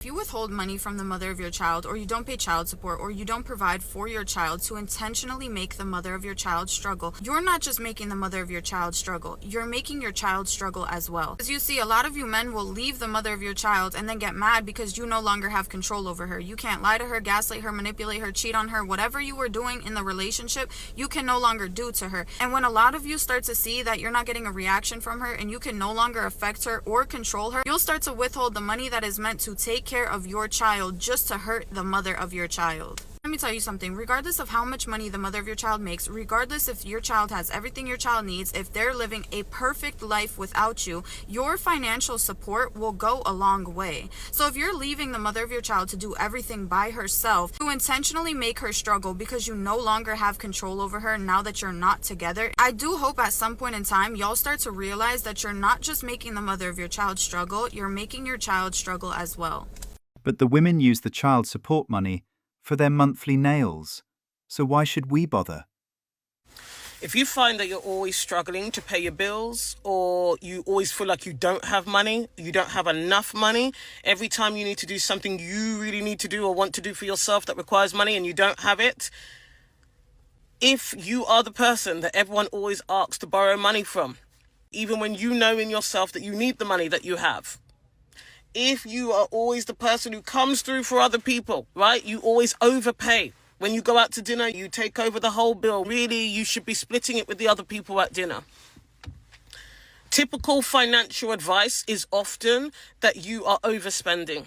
If you withhold money from the mother of your child, or you don't pay child support, or you don't provide for your child to intentionally make the mother of your child struggle, you're not just making the mother of your child struggle, you're making your child struggle as well. As you see, a lot of you men will leave the mother of your child and then get mad because you no longer have control over her. You can't lie to her, gaslight her, manipulate her, cheat on her. Whatever you were doing in the relationship, you can no longer do to her. And when a lot of you start to see that you're not getting a reaction from her and you can no longer affect her or control her, you'll start to withhold the money that is meant to take care of your child just to hurt the mother of your child. Let me tell you something, regardless of how much money the mother of your child makes, regardless if your child has everything your child needs, if they're living a perfect life without you, your financial support will go a long way. So if you're leaving the mother of your child to do everything by herself, to intentionally make her struggle because you no longer have control over her now that you're not together, I do hope at some point in time y'all start to realize that you're not just making the mother of your child struggle, you're making your child struggle as well. But the women use the child support money for their monthly nails. So why should we bother? If you find that you're always struggling to pay your bills, or you always feel like you don't have money, you don't have enough money, every time you need to do something you really need to do or want to do for yourself that requires money and you don't have it, if you are the person that everyone always asks to borrow money from, even when you know in yourself that you need the money that you have, if you are always the person who comes through for other people, right? You always overpay. When you go out to dinner, you take over the whole bill. Really, you should be splitting it with the other people at dinner. Typical financial advice is often that you are overspending,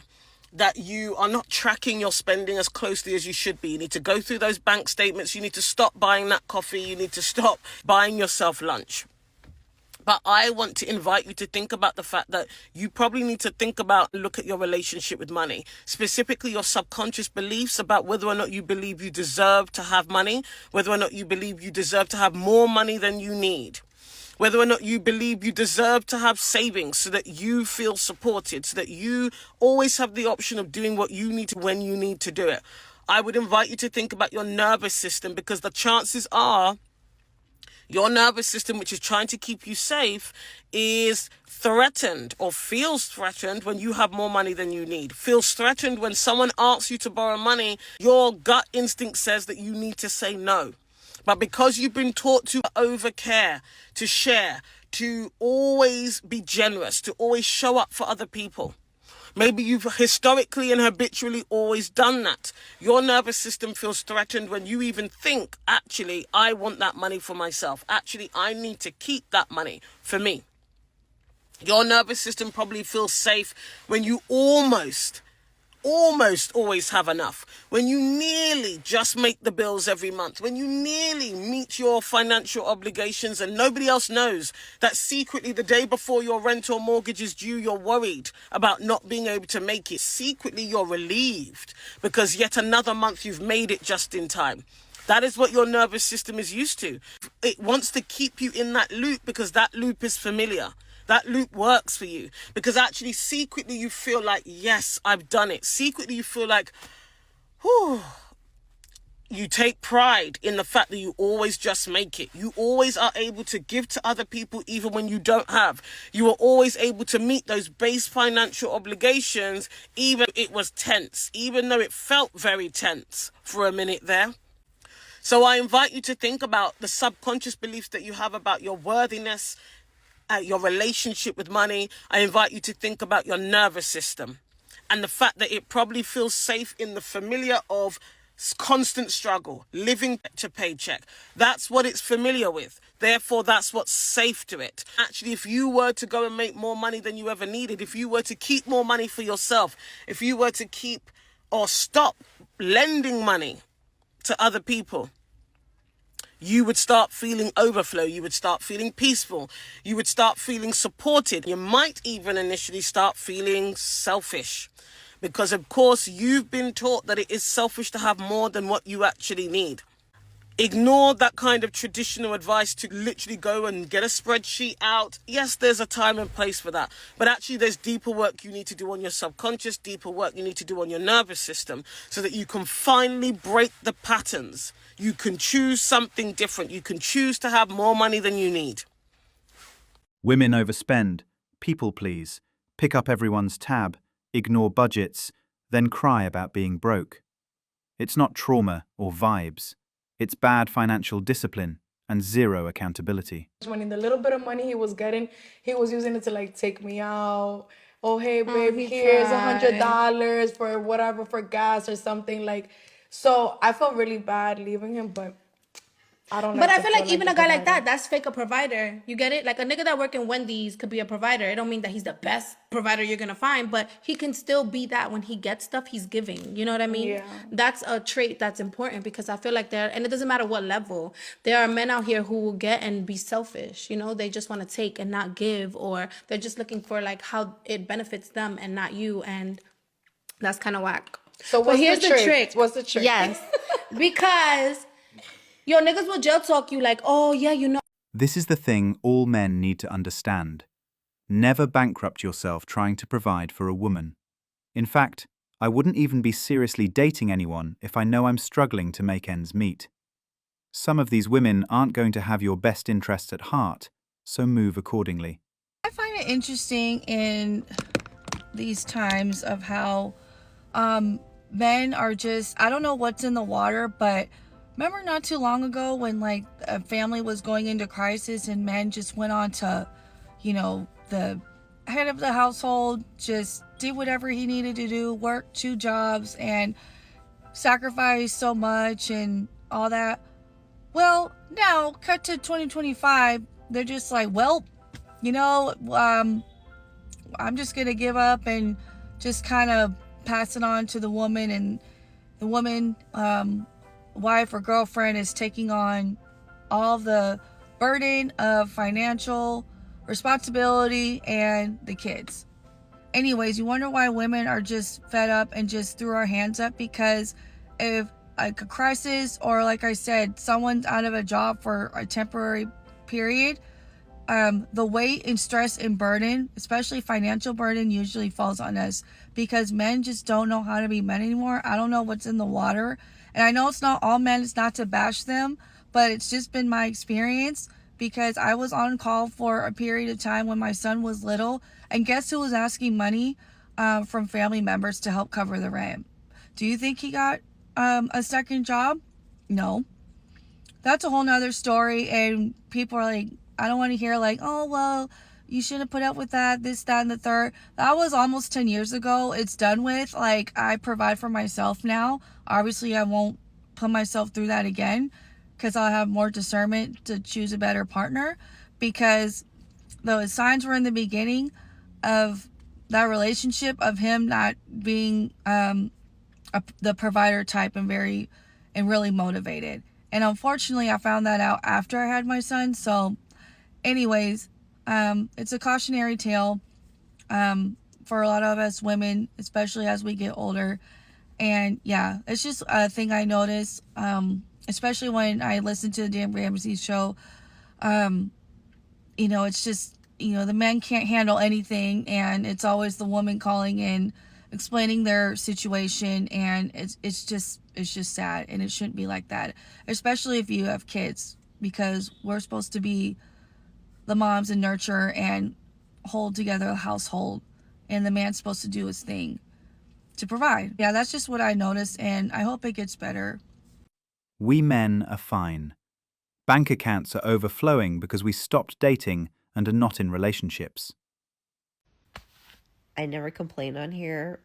that you are not tracking your spending as closely as you should be. You need to go through those bank statements. You need to stop buying that coffee. You need to stop buying yourself lunch. But I want to invite you to think about the fact that you probably need to think about and look at your relationship with money, specifically your subconscious beliefs about whether or not you believe you deserve to have money, whether or not you believe you deserve to have more money than you need, whether or not you believe you deserve to have savings so that you feel supported, so that you always have the option of doing what you need to when you need to do it. I would invite you to think about your nervous system, because the chances are your nervous system, which is trying to keep you safe, is threatened or feels threatened when you have more money than you need. Feels threatened when someone asks you to borrow money. Your gut instinct says that you need to say no. But because you've been taught to overcare, to share, to always be generous, to always show up for other people, maybe you've historically and habitually always done that. Your nervous system feels threatened when you even think, actually, I want that money for myself. Actually, I need to keep that money for me. Your nervous system probably feels safe when you almost always have enough, when you nearly just make the bills every month, when you nearly meet your financial obligations and nobody else knows that secretly the day before your rent or mortgage is due, you're worried about not being able to make it. Secretly, you're relieved because yet another month you've made it just in time. That is what your nervous system is used to. It wants to keep you in that loop because that loop is familiar. That loop works for you because actually secretly you feel like, yes, I've done it. Secretly you feel like, whew. You take pride in the fact that you always just make it. You always are able to give to other people even when you don't have. You are always able to meet those base financial obligations even though it was tense, even though it felt very tense for a minute there. So I invite you to think about the subconscious beliefs that you have about your worthiness, your relationship with money. I invite you to think about your nervous system and the fact that it probably feels safe in the familiar of constant struggle, living to paycheck. That's what it's familiar with. Therefore, that's what's safe to it. Actually, if you were to go and make more money than you ever needed, if you were to keep more money for yourself, if you were to keep or stop lending money to other people, you would start feeling overflow. You would start feeling peaceful. You would start feeling supported. You might even initially start feeling selfish because, of course, you've been taught that it is selfish to have more than what you actually need. Ignore that kind of traditional advice to literally go and get a spreadsheet out. Yes, there's a time and place for that. But actually, there's deeper work you need to do on your subconscious, deeper work you need to do on your nervous system so that you can finally break the patterns. You can choose something different. You can choose to have more money than you need. Women overspend, people please, pick up everyone's tab, ignore budgets, then cry about being broke. It's not trauma or vibes. It's bad financial discipline and zero accountability. Money, the little bit of money he was getting, he was using it to like take me out. Oh, hey, babe, here's $100 for whatever, for gas or something. Like, so I felt really bad leaving him, but I don't. But Like I to feel feel like even a the guy like provider. that's fake a provider. You get it? Like a nigga that work in Wendy's could be a provider. It don't mean that he's the best provider you're gonna find, but he can still be that when he gets stuff he's giving. You know what I mean? Yeah. That's a trait that's important because I feel like and it doesn't matter what level. There are men out here who will get and be selfish. You know, they just want to take and not give, or they're just looking for like how it benefits them and not you, and that's kind of whack. So But what's here's the trick? What's the trick? Yes, because yo, niggas will jail talk you like, oh yeah, you know. This is the thing all men need to understand. Never bankrupt yourself trying to provide for a woman. In fact, I wouldn't even be seriously dating anyone if I know I'm struggling to make ends meet. Some of these women aren't going to have your best interests at heart, so move accordingly. I find it interesting in these times of how men are just, I don't know what's in the water, but remember not too long ago when like a family was going into crisis and men just went on to, you know, the head of the household just did whatever he needed to do, worked 2 jobs and sacrificed so much and all that. Well, now cut to 2025, they're just like, well, you know, I'm just gonna give up and just kind of pass it on to the woman, and the woman, wife or girlfriend, is taking on all the burden of financial responsibility and the kids. Anyways, you wonder why women are just fed up and just threw our hands up, because if like a crisis or like I said, someone's out of a job for a temporary period, the weight and stress and burden, especially financial burden, usually falls on us because men just don't know how to be men anymore. I don't know what's in the water. And I know it's not all men, it's not to bash them, but it's just been my experience because I was on call for a period of time when my son was little. And guess who was asking money from family members to help cover the rent? Do you think he got a second job? No. That's a whole nother story. And people are like, I don't want to hear like, oh, well, you shouldn't put up with that, this, that, and the third. That was almost 10 years ago. It's done with. Like, I provide for myself now. Obviously, I won't put myself through that again because I'll have more discernment to choose a better partner, because the signs were in the beginning of that relationship of him not being the provider type and really motivated. And unfortunately, I found that out after I had my son. So anyways, it's a cautionary tale for a lot of us women, especially as we get older. And yeah, it's just a thing I notice, especially when I listen to the Dan Ramsey show. You know, it's just, you know, the men can't handle anything, and it's always the woman calling in, explaining their situation, and it's just sad, and it shouldn't be like that, especially if you have kids, because we're supposed to be the moms and nurture and hold together a household, and the man's supposed to do his thing to provide. Yeah, that's just what I noticed, and I hope it gets better. We men are fine. Bank accounts are overflowing because we stopped dating and are not in relationships. I never complain on here,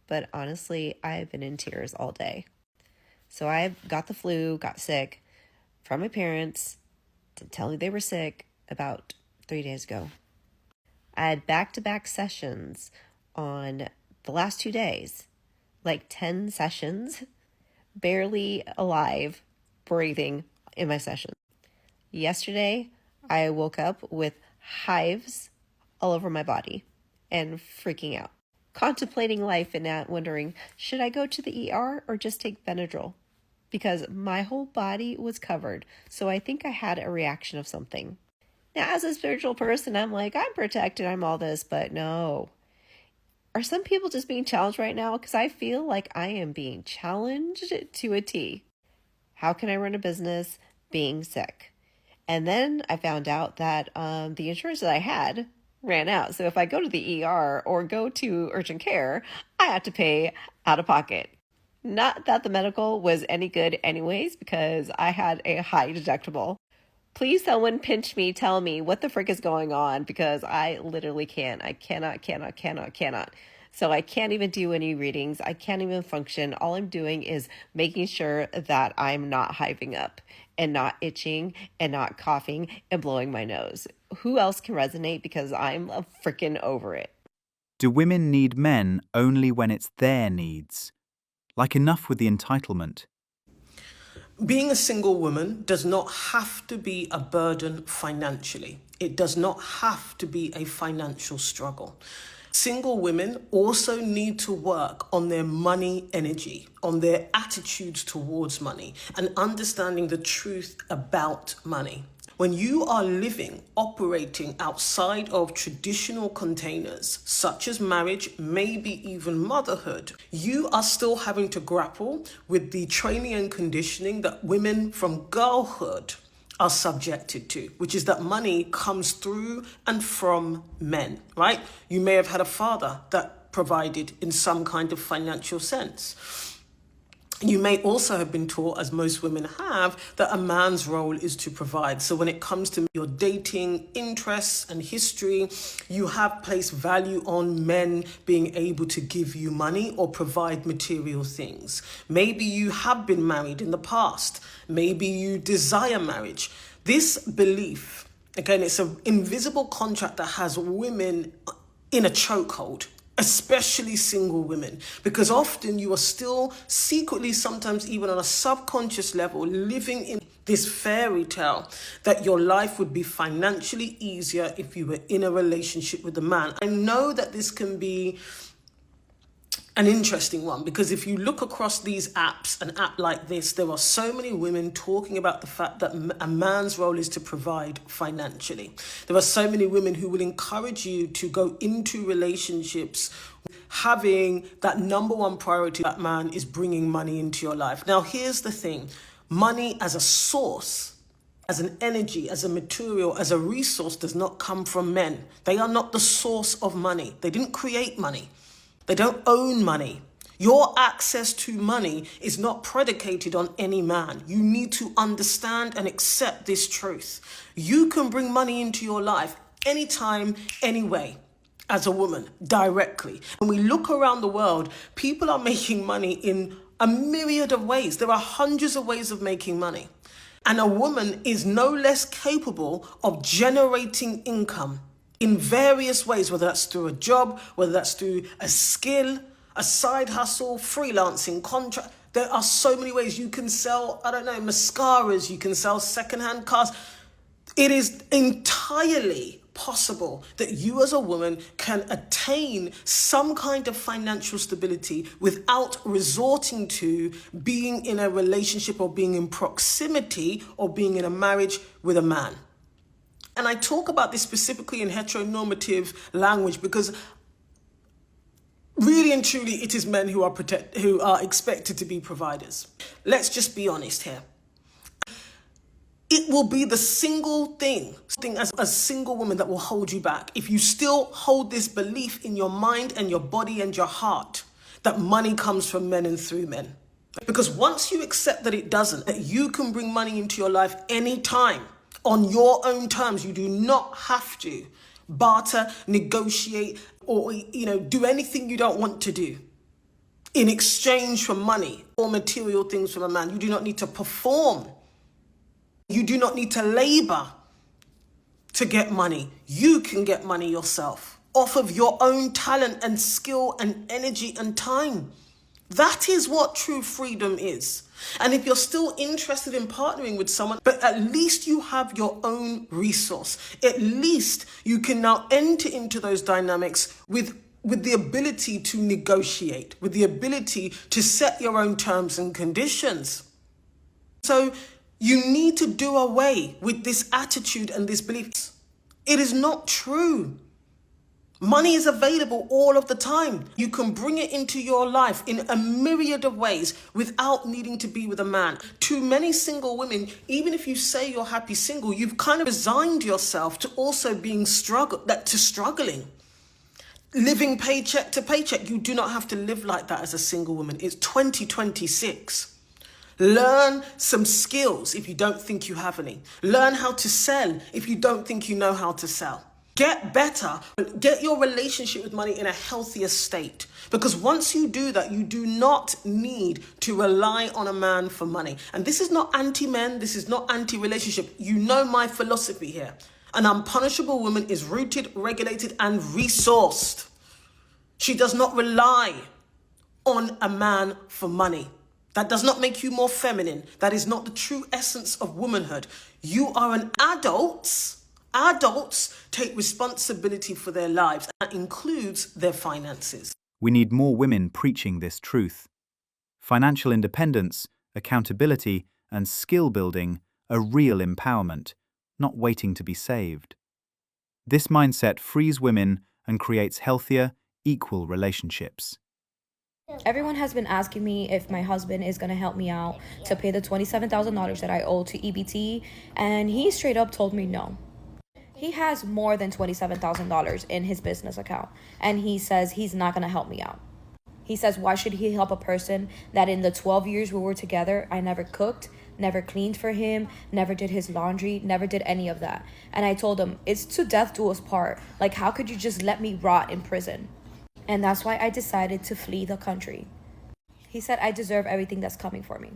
but honestly, I've been in tears all day. So I got the flu, got sick from my parents to tell me they were sick about 3 days ago. I had back-to-back sessions on the last 2 days, like 10 sessions, barely alive, breathing in my session. Yesterday, I woke up with hives all over my body and freaking out, contemplating life and wondering, should I go to the ER or just take Benadryl? Because my whole body was covered, so I think I had a reaction of something. Now, as a spiritual person, I'm like, I'm protected, I'm all this, but no. Are some people just being challenged right now? Because I feel like I am being challenged to a T. How can I run a business being sick? And then I found out that the insurance that I had ran out. So if I go to the ER or go to urgent care, I have to pay out of pocket. Not that the medical was any good anyways, because I had a high deductible. Please someone pinch me, tell me what the frick is going on, because I literally can't. I cannot. So I can't even do any readings. I can't even function. All I'm doing is making sure that I'm not hiving up and not itching and not coughing and blowing my nose. Who else can resonate? Because I'm freaking over it. Do women need men only when it's their needs? Like, enough with the entitlement. Being a single woman does not have to be a burden financially. It does not have to be a financial struggle. Single women also need to work on their money energy, on their attitudes towards money, and understanding the truth about money. When you are living, operating outside of traditional containers, such as marriage, maybe even motherhood, you are still having to grapple with the training and conditioning that women from girlhood are subjected to, which is that money comes through and from men, right? You may have had a father that provided in some kind of financial sense. You may also have been taught, as most women have, that a man's role is to provide. So when it comes to your dating interests and history, you have placed value on men being able to give you money or provide material things. Maybe you have been married in the past. Maybe you desire marriage. This belief, again, it's an invisible contract that has women in a chokehold, especially single women, because often you are still secretly, sometimes even on a subconscious level, living in this fairy tale that your life would be financially easier if you were in a relationship with a man. I know that this can be an interesting one, because if you look across these apps, an app like this, there are so many women talking about the fact that a man's role is to provide financially. There are so many women who will encourage you to go into relationships having that number one priority, that man is bringing money into your life. Now, here's the thing. Money as a source, as an energy, as a material, as a resource does not come from men. They are not the source of money. They didn't create money. They don't own money. Your access to money is not predicated on any man. You need to understand and accept this truth. You can bring money into your life anytime, anyway, as a woman, directly. When we look around the world, people are making money in a myriad of ways. There are hundreds of ways of making money. And a woman is no less capable of generating income in various ways, whether that's through a job, whether that's through a skill, a side hustle, freelancing, contract. There are so many ways. You can sell, mascaras, you can sell secondhand cars. It is entirely possible that you as a woman can attain some kind of financial stability without resorting to being in a relationship or being in proximity or being in a marriage with a man. And I talk about this specifically in heteronormative language because really and truly it is men who are expected to be providers. Let's just be honest here. It will be the single thing as a single woman that will hold you back. If you still hold this belief in your mind and your body and your heart that money comes from men and through men. Because once you accept that it doesn't, that you can bring money into your life anytime, on your own terms, you do not have to barter, negotiate, or do anything you don't want to do in exchange for money or material things from a man. You do not need to perform. You do not need to labor to get money. You can get money yourself off of your own talent and skill and energy and time. That is what true freedom is. And if you're still interested in partnering with someone, but at least you have your own resource. At least you can now enter into those dynamics with the ability to negotiate, with the ability to set your own terms and conditions. So you need to do away with this attitude and this belief. It is not true. Money is available all of the time. You can bring it into your life in a myriad of ways without needing to be with a man. Too many single women, even if you say you're happy single, you've kind of resigned yourself to also being struggling. Living paycheck to paycheck. You do not have to live like that as a single woman. It's 2026. Learn some skills if you don't think you have any. Learn how to sell if you don't think you know how to sell. Get better, get your relationship with money in a healthier state. Because once you do that, you do not need to rely on a man for money. And this is not anti-men, this is not anti-relationship. You know my philosophy here. An unpunishable woman is rooted, regulated, and resourced. She does not rely on a man for money. That does not make you more feminine. That is not the true essence of womanhood. You are an adult. Adults take responsibility for their lives. That includes their finances. We need more women preaching this truth. Financial independence, accountability, and skill building are real empowerment, not waiting to be saved. This mindset frees women and creates healthier, equal relationships. Everyone has been asking me if my husband is going to help me out to pay the $27,000 that I owe to EBT, and he straight up told me no. He has more than $27,000 in his business account, and he says he's not going to help me out. He says, why should he help a person that in the 12 years we were together, I never cooked, never cleaned for him, never did his laundry, never did any of that. And I told him, it's to death do us part. Like, how could you just let me rot in prison? And that's why I decided to flee the country. He said I deserve everything that's coming for me.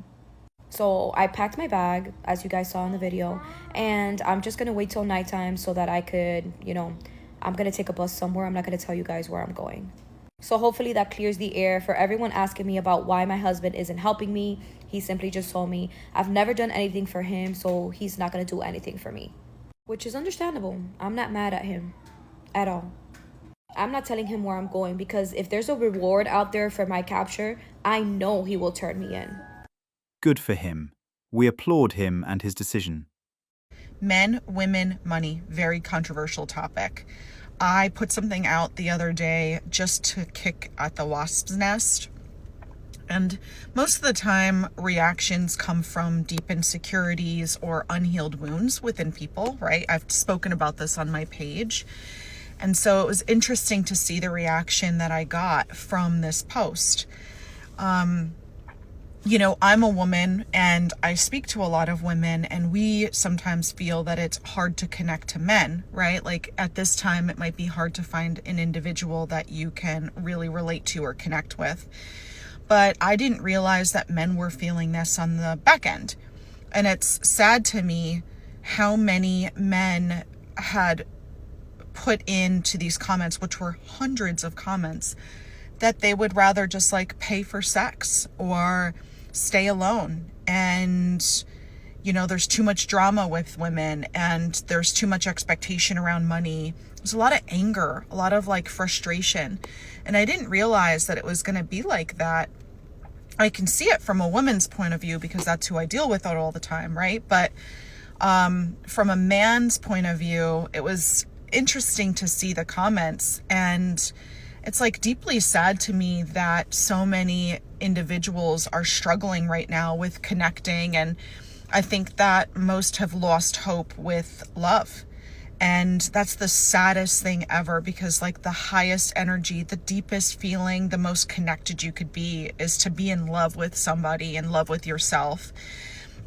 So I packed my bag, as you guys saw in the video, and I'm just going to wait till nighttime so that I could, I'm going to take a bus somewhere. I'm not going to tell you guys where I'm going. So hopefully that clears the air for everyone asking me about why my husband isn't helping me. He simply just told me I've never done anything for him, so he's not going to do anything for me. Which is understandable. I'm not mad at him at all. I'm not telling him where I'm going because if there's a reward out there for my capture, I know he will turn me in. Good for him. We applaud him and his decision. Men, women, money. Very controversial topic. I put something out the other day just to kick at the wasp's nest. And most of the time, reactions come from deep insecurities or unhealed wounds within people, right? I've spoken about this on my page. And so it was interesting to see the reaction that I got from this post. I'm a woman and I speak to a lot of women, and we sometimes feel that it's hard to connect to men, right? Like at this time, it might be hard to find an individual that you can really relate to or connect with. But I didn't realize that men were feeling this on the back end. And it's sad to me how many men had put into these comments, which were hundreds of comments, that they would rather just like pay for sex or stay alone. And, there's too much drama with women and there's too much expectation around money. There's a lot of anger, a lot of like frustration. And I didn't realize that it was going to be like that. I can see it from a woman's point of view because that's who I deal with all the time, right? But from a man's point of view, it was interesting to see the comments, and it's like deeply sad to me that so many individuals are struggling right now with connecting, and I think that most have lost hope with love. And that's the saddest thing ever, because like the highest energy, the deepest feeling, the most connected you could be is to be in love with somebody, in love with yourself.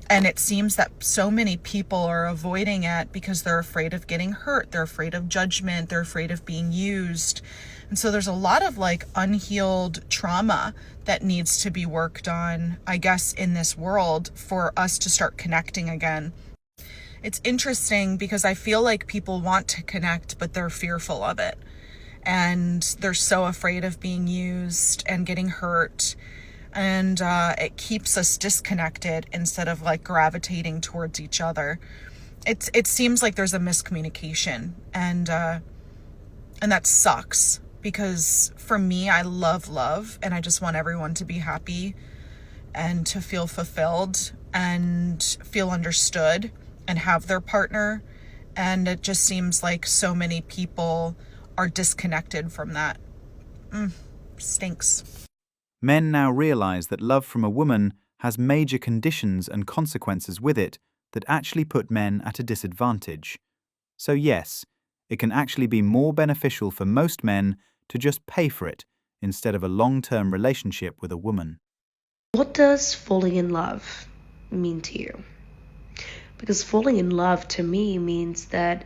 And it seems that so many people are avoiding it because they're afraid of getting hurt. They're afraid of judgment. They're afraid of being used. And so there's a lot of like unhealed trauma that needs to be worked on, I guess, in this world for us to start connecting again. It's interesting because I feel like people want to connect, but they're fearful of it. And they're so afraid of being used and getting hurt. And it keeps us disconnected instead of like gravitating towards each other. It seems like there's a miscommunication, and that sucks, because for me, I love love, and I just want everyone to be happy and to feel fulfilled and feel understood and have their partner. And it just seems like so many people are disconnected from that. Stinks. Men now realize that love from a woman has major conditions and consequences with it that actually put men at a disadvantage. So yes, it can actually be more beneficial for most men to just pay for it instead of a long-term relationship with a woman. What does falling in love mean to you? Because falling in love to me means that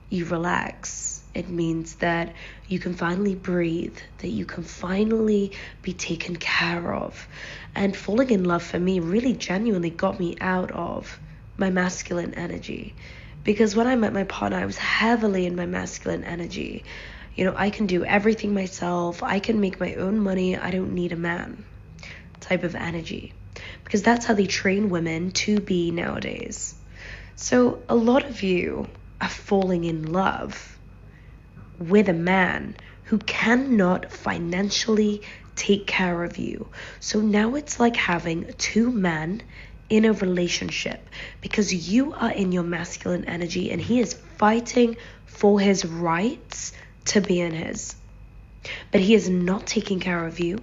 you relax. It means that you can finally breathe, that you can finally be taken care of. And falling in love for me really genuinely got me out of my masculine energy. Because when I met my partner, I was heavily in my masculine energy. I can do everything myself. I can make my own money. I don't need a man type of energy. Because that's how they train women to be nowadays. So a lot of you are falling in love with a man who cannot financially take care of you. So now it's like having two men in a relationship because you are in your masculine energy and he is fighting for his rights to be in his. But he is not taking care of you.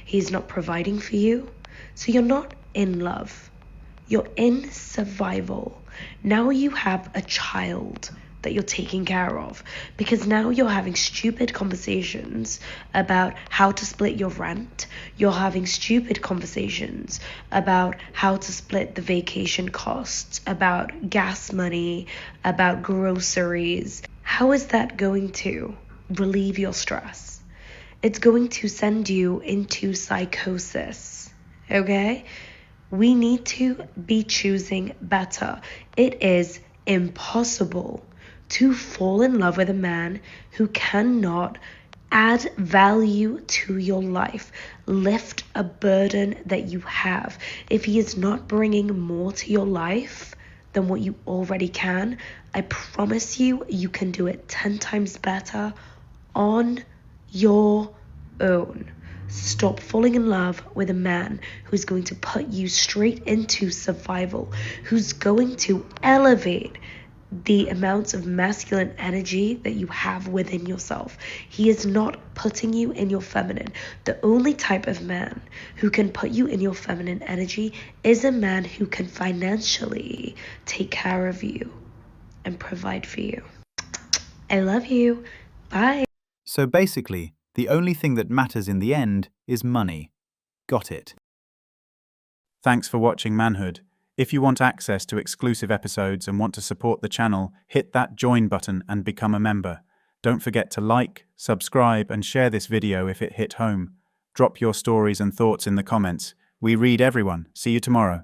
He's not providing for you. So you're not in love. You're in survival. Now you have a child that you're taking care of because now you're having stupid conversations about how to split your rent. You're having stupid conversations about how to split the vacation costs, about gas money, about groceries. How is that going to relieve your stress? It's going to send you into psychosis, okay? We need to be choosing better. It is impossible to fall in love with a man who cannot add value to your life, lift a burden that you have. If he is not bringing more to your life than what you already can, I promise you, you can do it 10 times better on your own. Stop falling in love with a man who's going to put you straight into survival, who's going to elevate the amounts of masculine energy that you have within yourself. He is not putting you in your feminine. The only type of man who can put you in your feminine energy is a man who can financially take care of you and provide for you. I love you. Bye. So basically, the only thing that matters in the end is money. Got it. Thanks for watching Manhood. If you want access to exclusive episodes and want to support the channel, hit that join button and become a member. Don't forget to like, subscribe, and share this video if it hit home. Drop your stories and thoughts in the comments. We read everyone. See you tomorrow.